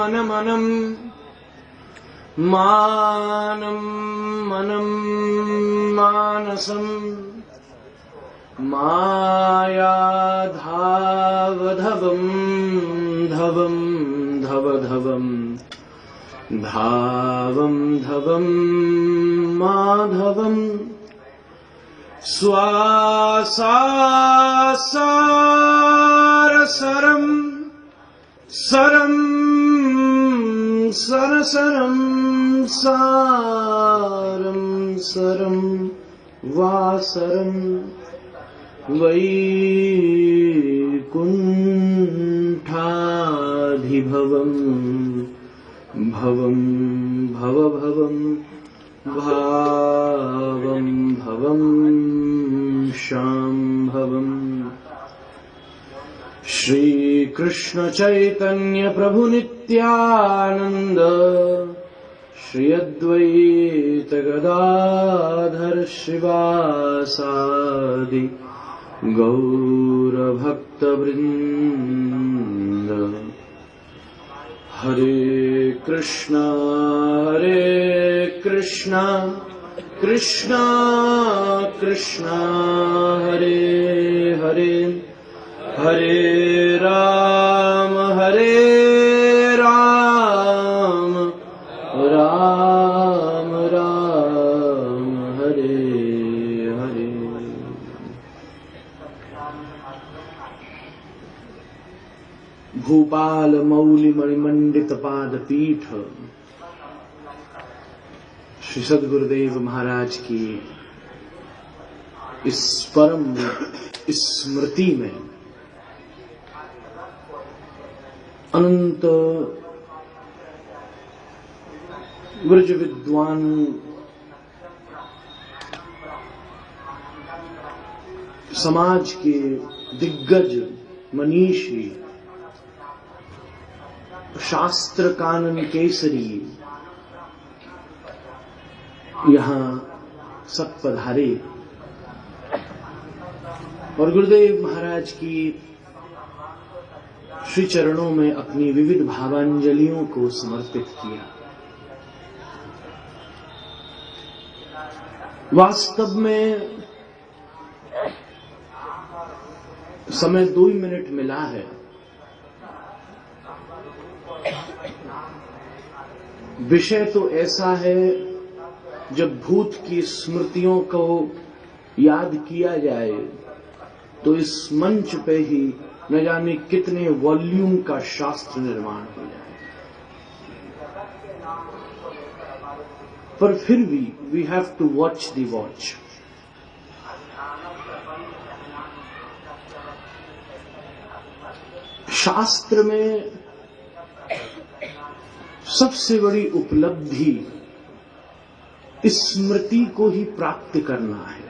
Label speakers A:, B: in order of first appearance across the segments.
A: मनमनम् मानं मनम् मानसम् मायाधावधवम् धवम् धवधवम् धावं धवं माधवम् स्वासासारसरं सरं सरसरं सारं सरं वासरं वैकुण्ठाधिभवम् भवं भवभवं भावं भवं शाम्भवम्। श्री कृष्ण चैतन्य प्रभु नित्यानंद श्री अद्वैत गदाधर श्रीवासादि गौर भक्त वृंद। हरे कृष्णा कृष्णा कृष्णा हरे हरे हरे राम राम राम हरे हरे। भूपाल मौली मणिमंडित पाद पीठ श्री सद्गुरुदेव महाराज की इस परम स्मृति में अनंत ब्रज विद्वान समाज के दिग्गज मनीषी शास्त्र कानन केसरी यहाँ सब पधारे और गुरुदेव महाराज की श्री चरणों में अपनी विविध भावांजलियों को समर्पित किया। वास्तव में समय 2 मिनट मिला है। विषय तो ऐसा है, जब भूत की स्मृतियों को याद किया जाए तो इस मंच पे ही न जाने कितने वॉल्यूम का शास्त्र निर्माण हो जाए। पर फिर भी we have to watch the watch. शास्त्र में सबसे बड़ी उपलब्धि स्मृति को ही प्राप्त करना है।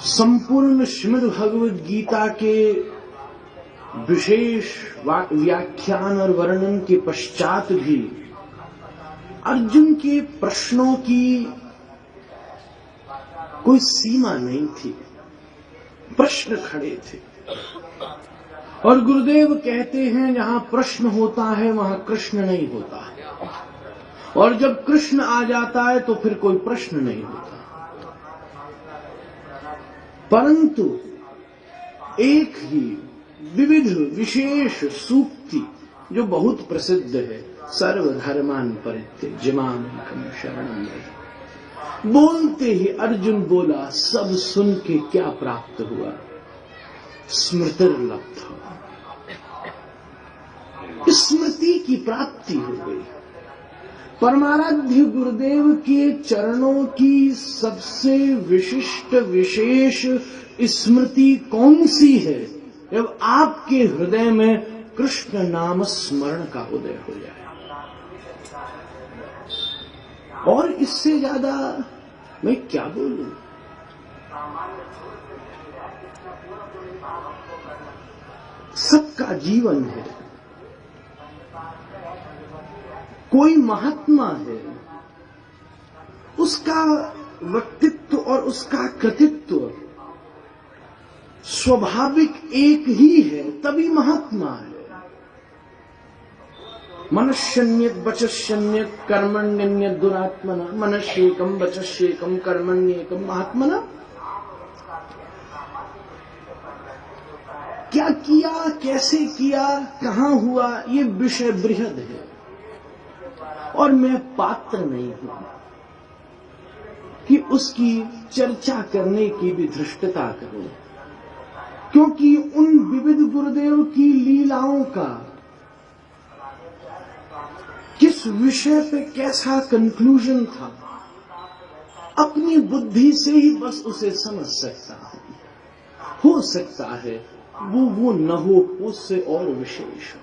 A: संपूर्ण श्रीमद् भगवद गीता के विशेष व्याख्यान और वर्णन के पश्चात भी अर्जुन के प्रश्नों की कोई सीमा नहीं थी। प्रश्न खड़े थे और गुरुदेव कहते हैं जहां प्रश्न होता है वहां कृष्ण नहीं होता है, और जब कृष्ण आ जाता है तो फिर कोई प्रश्न नहीं होता। परंतु एक ही विविध विशेष सूक्ति जो बहुत प्रसिद्ध है, सर्वधर्मान् परित्यज्य माम् एकं शरणं व्रज, बोलते ही अर्जुन बोला, सब सुन के क्या प्राप्त हुआ? स्मृतिर्लब्ध, स्मृति की प्राप्ति हो गई। परमाराध्य गुरुदेव के चरणों की सबसे विशिष्ट विशेष स्मृति कौन सी है? जब आपके हृदय में कृष्ण नाम स्मरण का उदय हो जाए। और इससे ज्यादा मैं क्या बोलूं? सबका जीवन है, कोई महात्मा है, उसका व्यक्तित्व और उसका कृतित्व स्वाभाविक एक ही है, तभी महात्मा है। मनुष्यन्यत वचस्यन्यत कर्मण्यन्यत दुरात्मना, मनुष्येकम वचस्येकम कर्मण्येकम महात्मना। क्या किया, कैसे किया, कहां हुआ, ये विषय बृहद है और मैं पात्र नहीं हूं कि उसकी चर्चा करने की भी धृष्टता करूं, क्योंकि उन विविध गुरुदेव की लीलाओं का किस विषय पे कैसा कंक्लूजन था, अपनी बुद्धि से ही बस उसे समझ सकता हूं। हो सकता है वो न हो, उससे और विशेष हो।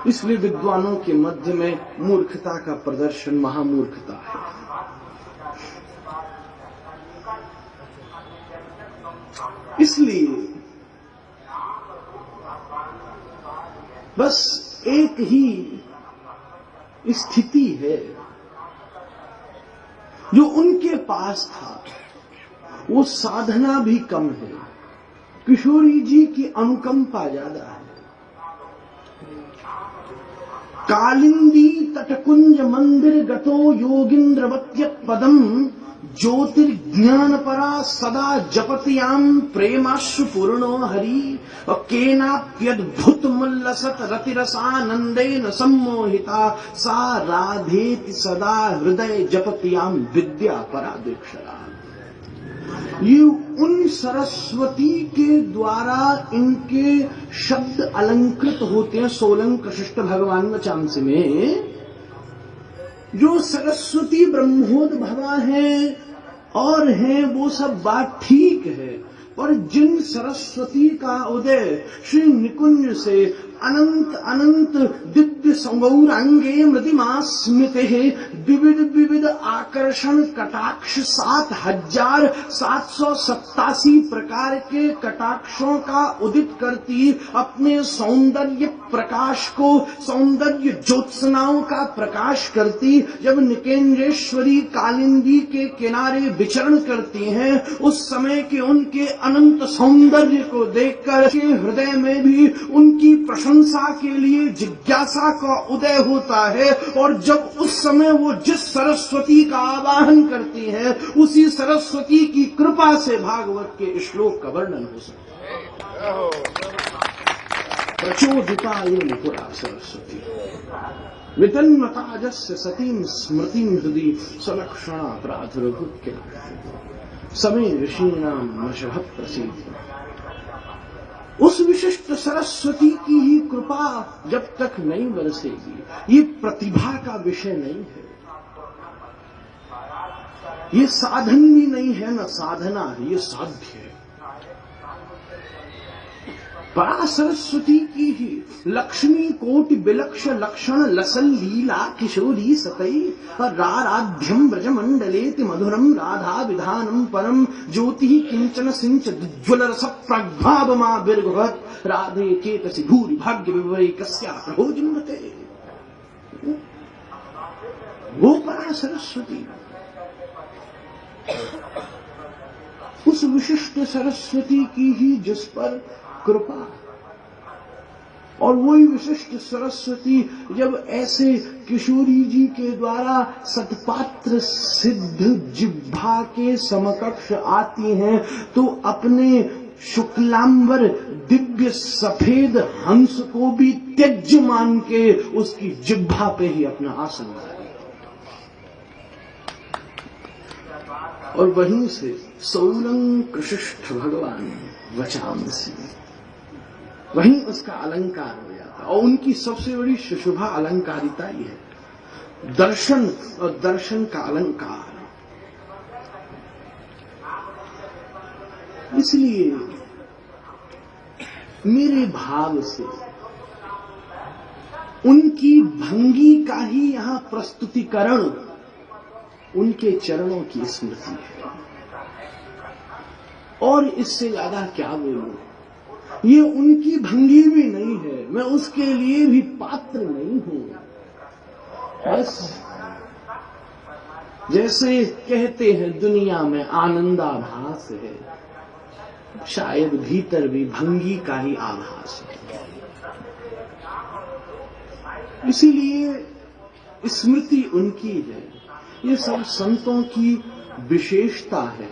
A: इसलिए विद्वानों के मध्य में मूर्खता का प्रदर्शन महामूर्खता है। इसलिए बस एक ही स्थिति है जो उनके पास था, वो साधना भी कम है, किशोरी जी की अनुकंपा ज्यादा है। कालिंदी तटकुंज मंदिर गतो योगिंद्रवत्यत पदम ज्योतिर्ज्ञान परा सदा जपत्याम प्रेमाश्रु पूर्णो हरि केनाप्यद्भुत मल्लसत रतिरसानंदेन सम्मोहिता सा राधेति सदा हृदय जपत्याम विद्या परा दीक्षरा। ये उन सरस्वती के द्वारा इनके शब्द अलंकृत होते हैं सोलंक शिष्ट भगवान वचांस में। जो सरस्वती ब्रह्मोद्भवा है और हैं वो सब बात ठीक है, पर जिन सरस्वती का उदय श्री निकुंज से अनंत अनंत दिव्य सौगौरांगे मृतिमा स्मृति विविध विविध आकर्षण कटाक्ष 7,787 प्रकार के कटाक्षों का उदित करती, अपने सौंदर्य प्रकाश को सौंदर्य ज्योत्सनाओं का प्रकाश करती, जब निकेंद्रेश्वरी कालिंदी के किनारे विचरण करती हैं, उस समय के उनके अनंत सौंदर्य को देखकर के हृदय में भी उनकी प्रशंसा के लिए जिज्ञासा का उदय होता है। और जब उस समय वो जिस सरस्वती का आवाहन करती है, उसी सरस्वती की कृपा से भागवत के श्लोक का वर्णन हो सकता है। प्रचोदिता येन पुरा सरस्वती वितन्मताजस्य सतीं स्मृतिं हृदि सलक्षणा प्रादुर्भूत्या समे ऋषीणाम नशः प्रसीद। उस विशिष्ट सरस्वती की ही कृपा जब तक नहीं बरसेगी, ये प्रतिभा का विषय नहीं है, ये साधन भी नहीं है, न साधना है, ये साध्य है। परा सरस्वती की ही लक्ष्मी कोटि विलक्ष लक्षण लसल लीला किशोरी सतई राराध्यम ब्रज मंडलेति मधुरम राधा विधानम परम ज्योति किंचन सिंच ज्वल रस प्रभाव मा बिर्भवत राधे चेतसि भूरि भाग्य विवरे कस्या प्रभो जिन्मते। वो परा सरस्वती, उस विशिष्ट सरस्वती की ही जिस पर कृपा, और वही विशिष्ट सरस्वती जब ऐसे किशोरी जी के द्वारा सतपात्र सिद्ध जिह्वा के समकक्ष आती हैं, तो अपने शुक्लांबर दिव्य सफेद हंस को भी त्यज्य मान के उसकी जिह्वा पे ही अपना आसन लगाती, और वहीं से सोलंक शिष्ठ भगवान वचांसी, वहीं उसका अलंकार हो जाता। और उनकी सबसे बड़ी शुभा अलंकारिता ही है दर्शन, और दर्शन का अलंकार। इसलिए मेरे भाव से उनकी भंगी का ही यहां प्रस्तुतिकरण उनके चरणों की स्मृति है, और इससे ज्यादा क्या बोलूं। ये उनकी भंगी भी नहीं है, मैं उसके लिए भी पात्र नहीं हूं। बस जैसे कहते हैं दुनिया में आनंदाभास है, शायद भीतर भी भंगी का ही आभास है। इसीलिए स्मृति उनकी है, ये सब संतों की विशेषता है,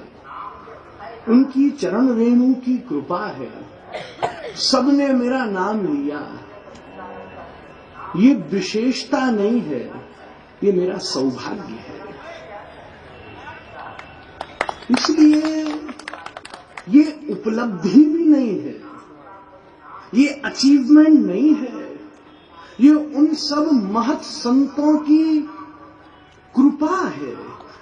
A: उनकी चरण रेणु की कृपा है। सबने मेरा नाम लिया, ये विशेषता नहीं है, ये मेरा सौभाग्य है। इसलिए ये उपलब्धि भी नहीं है, ये अचीवमेंट नहीं है, ये उन सब महत संतों की कृपा है,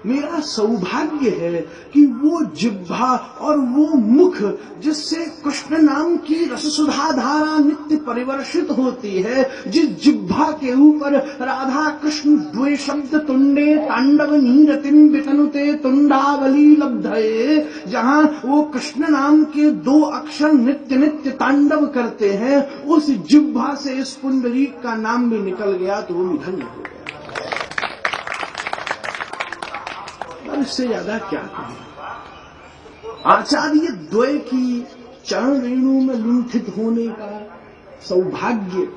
A: मेरा सौभाग्य है कि वो जिह्वा और वो मुख जिससे कृष्ण नाम की रससुधा धारा नित्य परिवर्षित होती है, जिस जिह्वा के ऊपर राधा कृष्ण द्वे शब्द तुंडे तांडव नीरतिम वितनुते तुंडावली लब्धये, जहां वो कृष्ण नाम के दो अक्षर नित्य नित्य तांडव करते हैं, उस जिह्वा से इस पुंडरीक का नाम भी निकल गया तो वो भी धन्य हो गया। इससे ज्यादा क्या कहें। आचार्य द्वय की चरण रेणु में लुंठित होने का सौभाग्य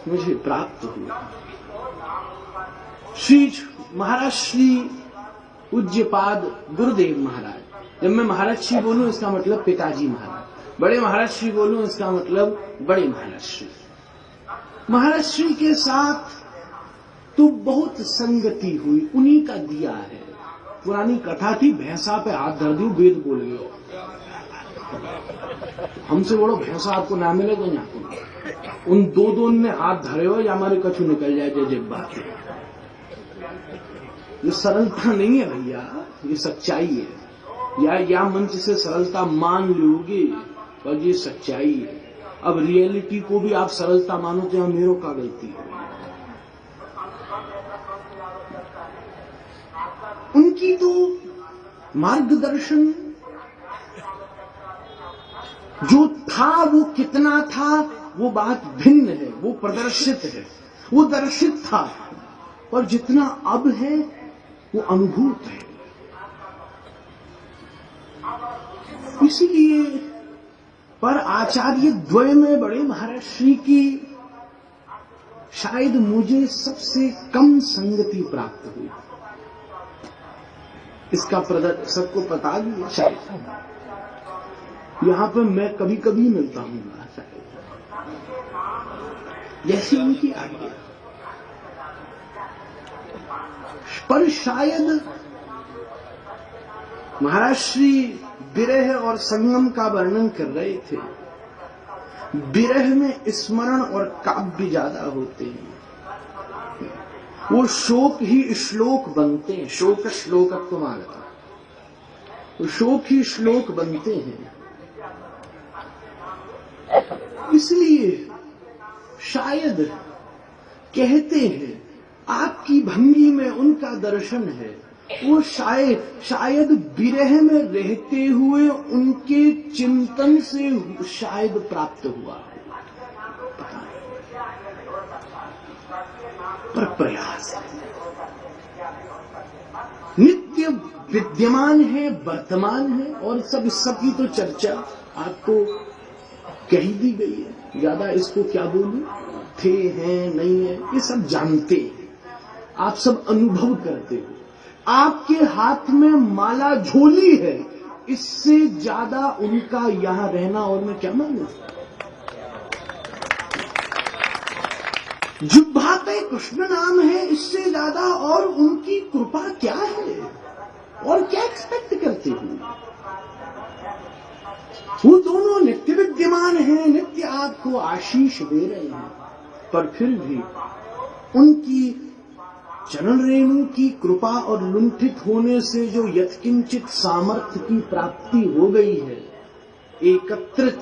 A: मुझे प्राप्त हुआ। श्री महाराज श्री पूज्यपाद गुरुदेव महाराज, जब मैं महाराज श्री बोलूं इसका मतलब पिताजी महाराज, बड़े महाराज श्री बोलूं इसका मतलब बड़े महाराज श्री। महाराज श्री के साथ तो बहुत संगति हुई, उन्हीं का दिया है। पुरानी कथा थी, भैंसा पे हाथ धर दी, वेद बोल गयो। हमसे बड़ो भैंसा आपको ना मिलेगा यहाँ। उन दो ने हाथ धरे हो या हमारे कछु निकल जाए जय बात। ये सरलता नहीं है भैया, ये सच्चाई है। या मंच से सरलता मान लोगे पर ये सच्चाई है। अब रियलिटी को भी आप सरलता मानो तो यहाँ मेरो का गलती है। उनकी तो मार्गदर्शन जो था वो कितना था वो बात भिन्न है, वो प्रदर्शित है, वो दर्शित था, और जितना अब है वो अनुभूत है। इसीलिए पर आचार्य द्वय में बड़े महाराज श्री की शायद मुझे सबसे कम संगति प्राप्त हुई। इसका सबको पता भी है शायद, यहां पर मैं कभी कभी मिलता हूं शायद, जैसी उनकी आज्ञा। पर शायद महाराज श्री विरह और संगम का वर्णन कर रहे थे। विरह में स्मरण और काव्य ज्यादा होते हैं, वो शोक ही श्लोक बनते हैं। शोक श्लोकत्व आगता, वो शोक ही श्लोक बनते हैं। इसलिए शायद कहते हैं आपकी भंगी में उनका दर्शन है, वो शायद विरह में रहते हुए उनके चिंतन से शायद प्राप्त हुआ, पता नहीं, पर प्रयास नित्य विद्यमान है, वर्तमान है, और सबकी तो चर्चा आपको कही दी गई है। ज्यादा इसको क्या बोलूं, थे हैं नहीं है ये सब जानते हैं, आप सब अनुभव करते हो। आपके हाथ में माला झोली है, इससे ज्यादा उनका यहां रहना और मैं क्या मानूं। जिह्वा पे कृष्ण नाम है, इससे ज्यादा और उनकी कृपा क्या है, और क्या एक्सपेक्ट करते हो। वो दोनों नित्य विद्यमान हैं, नित्य आपको आशीष दे रहे हैं, पर फिर भी उनकी चरण रेणु की कृपा और लुंठित होने से जो यत्किंचित सामर्थ्य की प्राप्ति हो गई है, एकत्रित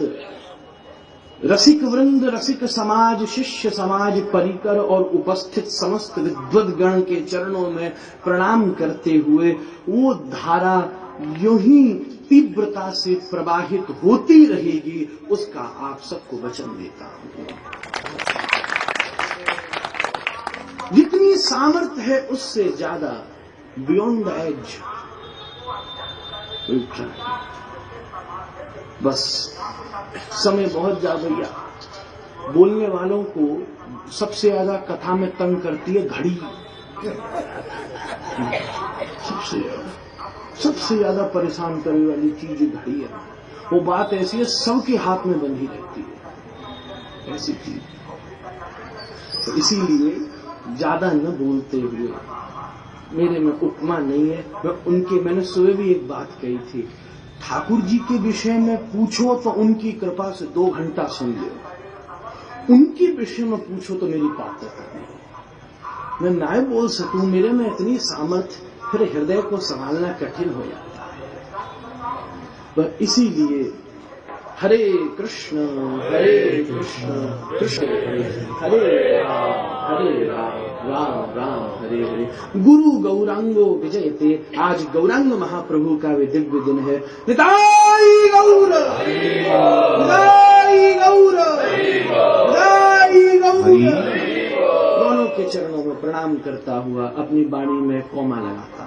A: रसिक वृंद, रसिक समाज, शिष्य समाज परिकर और उपस्थित समस्त विद्वद्गण के चरणों में प्रणाम करते हुए वो धारा यूं ही तीव्रता से प्रवाहित होती रहेगी, उसका आप सबको वचन देता हूं। जितनी सामर्थ्य है उससे ज्यादा बियॉन्ड द एज। बस समय बहुत जा भैया। बोलने वालों को सबसे ज्यादा कथा में तंग करती है घड़ी। सबसे ज्यादा परेशान करने वाली चीज घड़ी है। वो बात ऐसी है, सबके हाथ में बंधी रहती है, ऐसी चीज। तो इसीलिए ज्यादा न बोलते हुए, मेरे में उपमा नहीं है, मैंने सुबह भी एक बात कही थी, ठाकुर जी के विषय में पूछो तो उनकी कृपा से 2 घंटा सुन लो, उनके विषय में पूछो तो मेरी पात्रता नहीं। मैं ना बोल सकूं, मेरे में इतनी सामर्थ्य, फिर हृदय को संभालना कठिन हो जाता है। पर इसीलिए हरे कृष्ण कृष्ण हरे राम राम राम हरे हरे। गुरु गौरांगो विजयते। आज गौरांग महाप्रभु का भी दिव्य दिन है। निताई गौर, निताई गौर, निताई गौर। दोनों के चरणों में प्रणाम करता हुआ अपनी वाणी में कोमा लगाता